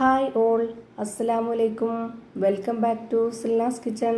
Hi all, അസ്സലാമലൈക്കും. Welcome back to Silnas kitchen.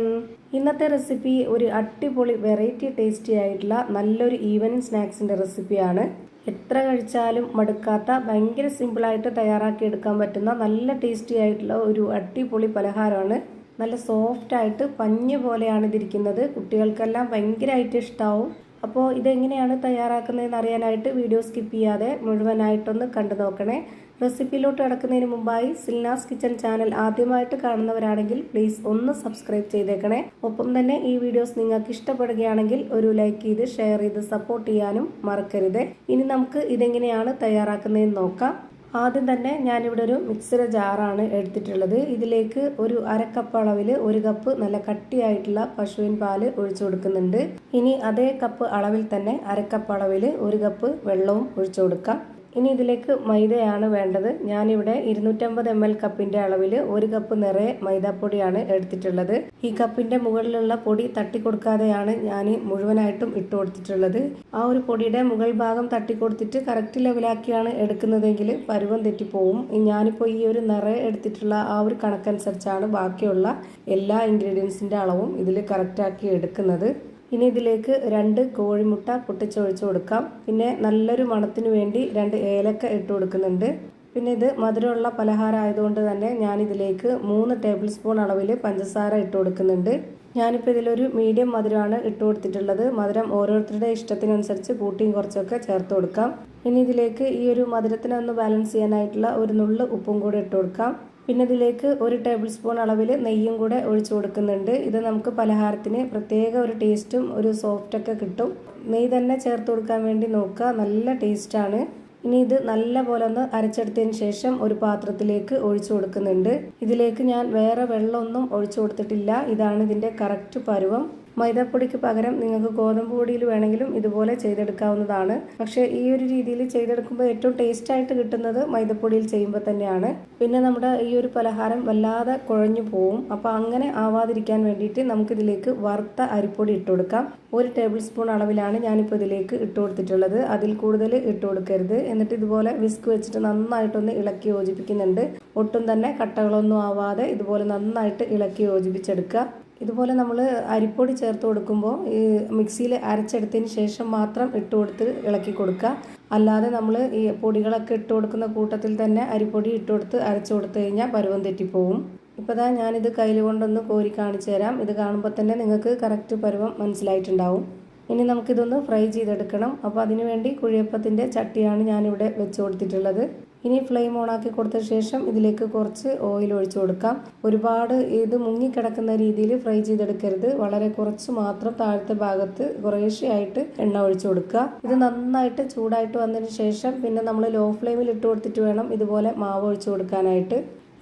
ഇന്നത്തെ recipe ഒരു അടിപൊളി വെറൈറ്റി ടേസ്റ്റി ആയിട്ടുള്ള നല്ലൊരു ഈവനിങ് സ്നാക്സിൻ്റെ റെസിപ്പിയാണ്. എത്ര കഴിച്ചാലും മടുക്കാത്ത ഭയങ്കര സിമ്പിളായിട്ട് തയ്യാറാക്കി എടുക്കാൻ പറ്റുന്ന നല്ല ടേസ്റ്റി ആയിട്ടുള്ള ഒരു അടിപൊളി പലഹാരമാണ്. നല്ല സോഫ്റ്റായിട്ട് പഞ്ഞ് പോലെയാണ് ഇതിരിക്കുന്നത്. കുട്ടികൾക്കെല്ലാം ഭയങ്കരമായിട്ട് ഇഷ്ടമാവും. അപ്പോൾ ഇതെങ്ങനെയാണ് തയ്യാറാക്കുന്നതെന്ന് അറിയാനായിട്ട് വീഡിയോ സ്കിപ്പ് ചെയ്യാതെ മുഴുവനായിട്ടൊന്ന് കണ്ടു നോക്കണേ. റെസിപ്പിയിലോട്ട് കിടക്കുന്നതിന് മുമ്പായി സിൽനാസ് കിച്ചൺ ചാനൽ ആദ്യമായിട്ട് കാണുന്നവരാണെങ്കിൽ പ്ലീസ് ഒന്ന് സബ്സ്ക്രൈബ് ചെയ്തേക്കണേ. ഒപ്പം തന്നെ ഈ വീഡിയോസ് നിങ്ങൾക്ക് ഇഷ്ടപ്പെടുകയാണെങ്കിൽ ഒരു ലൈക്ക് ചെയ്ത് ഷെയർ ചെയ്ത് സപ്പോർട്ട് ചെയ്യാനും മറക്കരുത്. ഇനി നമുക്ക് ഇതെങ്ങനെയാണ് തയ്യാറാക്കുന്നതെന്ന് നോക്കാം. ആദ്യം തന്നെ ഞാനിവിടെ ഒരു മിക്സിയുടെ ജാറാണ് എടുത്തിട്ടുള്ളത്. ഇതിലേക്ക് ഒരു അരക്കപ്പ് അളവിൽ 1 കപ്പ് നല്ല കട്ടിയായിട്ടുള്ള പശുവിൻ പാല് ഒഴിച്ചു കൊടുക്കുന്നുണ്ട്. ഇനി അതേ കപ്പ് അളവിൽ തന്നെ അരക്കപ്പ് അളവിൽ 1 കപ്പ് വെള്ളവും ഒഴിച്ചു കൊടുക്കാം. ഇനി ഇതിലേക്ക് മൈദയാണ് വേണ്ടത്. ഞാനിവിടെ 250 ml കപ്പിൻ്റെ അളവിൽ 1 കപ്പ് നിറയെ മൈദാപ്പൊടിയാണ് എടുത്തിട്ടുള്ളത്. ഈ കപ്പിൻ്റെ മുകളിലുള്ള പൊടി തട്ടിക്കൊടുക്കാതെയാണ് ഞാൻ മുഴുവനായിട്ടും ഇട്ട് കൊടുത്തിട്ടുള്ളത്. ആ ഒരു പൊടിയുടെ മുകൾ ഭാഗം തട്ടിക്കൊടുത്തിട്ട് കറക്റ്റ് ലെവലാക്കിയാണ് എടുക്കുന്നതെങ്കിൽ പരുവം തെറ്റിപ്പോവും. ഞാനിപ്പോൾ ഈ ഒരു നിറയെ എടുത്തിട്ടുള്ള ആ ഒരു കണക്കനുസരിച്ചാണ് ബാക്കിയുള്ള എല്ലാ ഇൻഗ്രീഡിയൻസിൻ്റെ അളവും ഇതിൽ കറക്റ്റാക്കി എടുക്കുന്നത്. ഇനി ഇതിലേക്ക് 2 കോഴിമുട്ട പൊട്ടിച്ചൊഴിച്ച് കൊടുക്കാം. പിന്നെ നല്ലൊരു മണത്തിന് വേണ്ടി 2 ഏലക്ക ഇട്ട് കൊടുക്കുന്നുണ്ട്. പിന്നെ ഇത് മധുരമുള്ള പലഹാരം ആയതുകൊണ്ട് തന്നെ ഞാനിതിലേക്ക് 3 ടേബിൾ സ്പൂൺ അളവിൽ പഞ്ചസാര ഇട്ട് കൊടുക്കുന്നുണ്ട്. ഞാനിപ്പോൾ ഇതിലൊരു മീഡിയം മധുരമാണ് ഇട്ട് കൊടുത്തിട്ടുള്ളത്. മധുരം ഓരോരുത്തരുടെ ഇഷ്ടത്തിനനുസരിച്ച് കൂട്ടിയും കുറച്ചൊക്കെ ചേർത്ത് കൊടുക്കാം. ഇനി ഇതിലേക്ക് ഈ ഒരു മധുരത്തിനൊന്ന് ബാലൻസ് ചെയ്യാനായിട്ടുള്ള ഒരു നുള്ള് ഉപ്പും കൂടെ ഇട്ട് കൊടുക്കാം. പിന്നെ ഇതിലേക്ക് 1 ടേബിൾ സ്പൂൺ അളവിൽ നെയ്യും കൂടെ ഒഴിച്ചു കൊടുക്കുന്നുണ്ട്. ഇത് നമുക്ക് പലഹാരത്തിന് പ്രത്യേക ഒരു ടേസ്റ്റും ഒരു സോഫ്റ്റൊക്കെ കിട്ടും. നെയ്യ് തന്നെ ചേർത്ത് കൊടുക്കാൻ വേണ്ടി നോക്കുക, നല്ല ടേസ്റ്റാണ്. ഇനി ഇത് നല്ല പോലെ ഒന്ന് അരച്ചെടുത്തതിന് ശേഷം ഒരു പാത്രത്തിലേക്ക് ഒഴിച്ചു കൊടുക്കുന്നുണ്ട്. ഇതിലേക്ക് ഞാൻ വേറെ വെള്ളമൊന്നും ഒഴിച്ചു കൊടുത്തിട്ടില്ല. ഇതാണ് ഇതിൻ്റെ കറക്റ്റ് പരുവം. മൈദാപ്പൊടിക്ക് പകരം നിങ്ങൾക്ക് ഗോതമ്പ് പൊടിയിൽ വേണമെങ്കിലും ഇതുപോലെ ചെയ്തെടുക്കാവുന്നതാണ്. പക്ഷേ ഈ ഒരു രീതിയിൽ ചെയ്തെടുക്കുമ്പോൾ ഏറ്റവും ടേസ്റ്റായിട്ട് കിട്ടുന്നത് മൈദപ്പൊടിയിൽ ചെയ്യുമ്പോൾ തന്നെയാണ്. പിന്നെ നമ്മുടെ ഈ ഒരു പലഹാരം വല്ലാതെ കുഴഞ്ഞു പോവും. അപ്പോൾ അങ്ങനെ ആവാതിരിക്കാൻ വേണ്ടിയിട്ട് നമുക്കിതിലേക്ക് വറുത്ത അരിപ്പൊടി ഇട്ട് കൊടുക്കാം. 1 ടേബിൾ സ്പൂൺ അളവിലാണ് ഞാനിപ്പോൾ ഇതിലേക്ക് ഇട്ട് കൊടുത്തിട്ടുള്ളത്. അതിൽ കൂടുതൽ ഇട്ട് കൊടുക്കരുത്. എന്നിട്ട് ഇതുപോലെ വിസ്ക് വെച്ചിട്ട് നന്നായിട്ടൊന്ന് ഇളക്കി യോജിപ്പിക്കുന്നുണ്ട്. ഒട്ടും തന്നെ കട്ടകളൊന്നും ആവാതെ ഇതുപോലെ നന്നായിട്ട് ഇളക്കി യോജിപ്പിച്ചെടുക്കുക. ഇതുപോലെ നമ്മൾ അരിപ്പൊടി ചേർത്ത് കൊടുക്കുമ്പോൾ ഈ മിക്സിയിൽ അരച്ചെടുത്തതിന് ശേഷം മാത്രം ഇട്ട് കൊടുത്ത് ഇളക്കി കൊടുക്കുക. അല്ലാതെ നമ്മൾ ഈ പൊടികളൊക്കെ ഇട്ട് കൊടുക്കുന്ന കൂട്ടത്തിൽ തന്നെ അരിപ്പൊടി ഇട്ട് കൊടുത്ത് അരച്ചു കൊടുത്തു കഴിഞ്ഞാൽ പരുവം തെറ്റിപ്പോവും. ഇപ്പോൾ ഞാനിത് കയ്യിൽ കൊണ്ടൊന്ന് കോരി കാണിച്ചു തരാം. ഇത് കാണുമ്പോൾ തന്നെ നിങ്ങൾക്ക് കറക്റ്റ് പരുവം മനസ്സിലായിട്ടുണ്ടാവും. ഇനി നമുക്കിതൊന്ന് ഫ്രൈ ചെയ്തെടുക്കണം. അപ്പോൾ അതിനുവേണ്ടി കുഴിയപ്പത്തിൻ്റെ ചട്ടിയാണ് ഞാനിവിടെ വെച്ച് കൊടുത്തിട്ടുള്ളത്. ഇനി ഫ്ലെയിം ഓണാക്കി കൊടുത്ത ശേഷം ഇതിലേക്ക് കുറച്ച് ഓയിൽ ഒഴിച്ചു കൊടുക്കാം. ഒരുപാട് ഇത് മുങ്ങിക്കിടക്കുന്ന രീതിയിൽ ഫ്രൈ ചെയ്തെടുക്കരുത്. വളരെ കുറച്ച് മാത്രം താഴത്തെ ഭാഗത്ത് കുറേശ്ശെയായിട്ട് എണ്ണ ഒഴിച്ചു കൊടുക്കുക. ഇത് നന്നായിട്ട് ചൂടായിട്ട് വന്നതിന് ശേഷം പിന്നെ നമ്മൾ ലോ ഫ്ലെയിമിൽ ഇട്ട് കൊടുത്തിട്ട് വേണം ഇതുപോലെ മാവ് ഒഴിച്ചു കൊടുക്കാനായിട്ട്.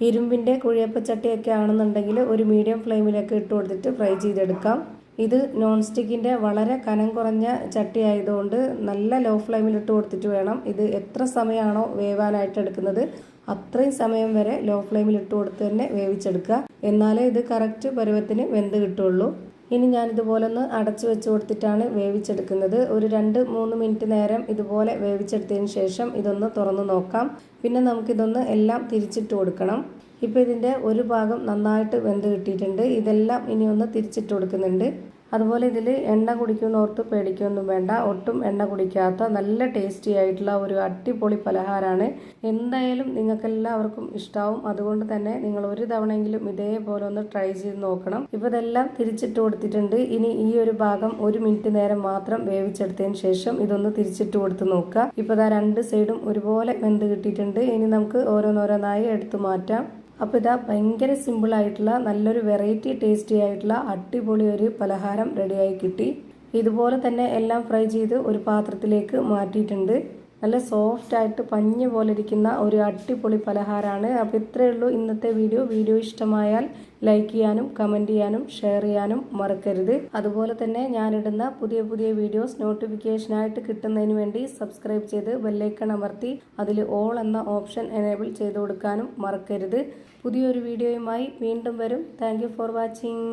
ഇരുമ്പിൻ്റെ കുഴിയപ്പച്ചട്ടിയൊക്കെ ആണെന്നുണ്ടെങ്കിൽ ഒരു മീഡിയം ഫ്ലെയിമിലൊക്കെ ഇട്ട് കൊടുത്തിട്ട് ഫ്രൈ ചെയ്തെടുക്കാം. ഇത് നോൺ സ്റ്റിക്കിൻ്റെ വളരെ കനം കുറഞ്ഞ ചട്ടി ആയതുകൊണ്ട് നല്ല ലോ ഫ്ലെയിമിൽ ഇട്ട് കൊടുത്തിട്ട് വേണം. ഇത് എത്ര സമയമാണോ വേവാനായിട്ട് എടുക്കുന്നത് അത്രയും സമയം വരെ ലോ ഫ്ലെയിമിൽ ഇട്ട് കൊടുത്ത് തന്നെ വേവിച്ചെടുക്കുക. എന്നാലേ ഇത് കറക്റ്റ് പരുവത്തിന് വെന്ത് കിട്ടുള്ളൂ. ഇനി ഞാനിതുപോലെ ഒന്ന് അടച്ചു വെച്ച് കൊടുത്തിട്ടാണ് വേവിച്ചെടുക്കുന്നത്. ഒരു 2-3 മിനിറ്റ് നേരം ഇതുപോലെ വേവിച്ചെടുത്തതിന് ശേഷം ഇതൊന്ന് തുറന്ന് നോക്കാം. പിന്നെ നമുക്കിതൊന്ന് എല്ലാം തിരിച്ചിട്ട് കൊടുക്കണം. ഇപ്പോൾ ഇതിൻ്റെ ഒരു ഭാഗം നന്നായിട്ട് വെന്ത് കിട്ടിയിട്ടുണ്ട്. ഇതെല്ലാം ഇനി ഒന്ന് തിരിച്ചിട്ട് കൊടുക്കുന്നുണ്ട്. അതുപോലെ ഇതിൽ എണ്ണ കുടിക്കുമെന്നോർത്ത് പേടിക്കൊന്നും വേണ്ട. ഒട്ടും എണ്ണ കുടിക്കാത്ത നല്ല ടേസ്റ്റി ആയിട്ടുള്ള ഒരു അടിപൊളി പലഹാരമാണ്. എന്തായാലും നിങ്ങൾക്കെല്ലാവർക്കും ഇഷ്ടമാവും. അതുകൊണ്ട് തന്നെ നിങ്ങൾ ഒരു തവണയെങ്കിലും ഇതേപോലെ ഒന്ന് ട്രൈ ചെയ്ത് നോക്കണം. ഇപ്പോൾ ഇതെല്ലാം തിരിച്ചിട്ട് കൊടുത്തിട്ടുണ്ട്. ഇനി ഈ ഒരു ഭാഗം 1 മിനിറ്റ് നേരം മാത്രം വേവിച്ചെടുത്തതിന് ശേഷം ഇതൊന്ന് തിരിച്ചിട്ട് കൊടുത്ത് നോക്കുക. ഇപ്പോൾ 2 സൈഡും ഒരുപോലെ വെന്ത് കിട്ടിയിട്ടുണ്ട്. ഇനി നമുക്ക് ഓരോന്നോരോന്നായി എടുത്തു മാറ്റാം. അപ്പോൾ ഭയങ്കര സിമ്പിളായിട്ടുള്ള നല്ലൊരു വെറൈറ്റി ടേസ്റ്റി ആയിട്ടുള്ള അടിപൊളി ഒരു പലഹാരം റെഡിയായി കിട്ടി. ഇതുപോലെ തന്നെ എല്ലാം ഫ്രൈ ചെയ്ത് ഒരു പാത്രത്തിലേക്ക് മാറ്റിയിട്ടുണ്ട്. നല്ല സോഫ്റ്റായിട്ട് പഞ്ഞ് പോലെ ഇരിക്കുന്ന ഒരു അടിപൊളി പലഹാരമാണ്. അപ്പോൾ ഇത്രയേ ഉള്ളൂ ഇന്നത്തെ വീഡിയോ ഇഷ്ടമായാൽ ലൈക്ക് ചെയ്യാനും കമൻറ്റ് ചെയ്യാനും ഷെയർ ചെയ്യാനും മറക്കരുത്. അതുപോലെ തന്നെ ഞാനിടുന്ന പുതിയ വീഡിയോസ് നോട്ടിഫിക്കേഷനായിട്ട് കിട്ടുന്നതിന് വേണ്ടി സബ്സ്ക്രൈബ് ചെയ്ത് ബെല്ലൈക്കൺ അമർത്തി അതിൽ ഓൾ എന്ന ഓപ്ഷൻ എനേബിൾ ചെയ്ത് കൊടുക്കാനും മറക്കരുത്. പുതിയൊരു വീഡിയോയുമായി വീണ്ടും വരും. Thank you for watching.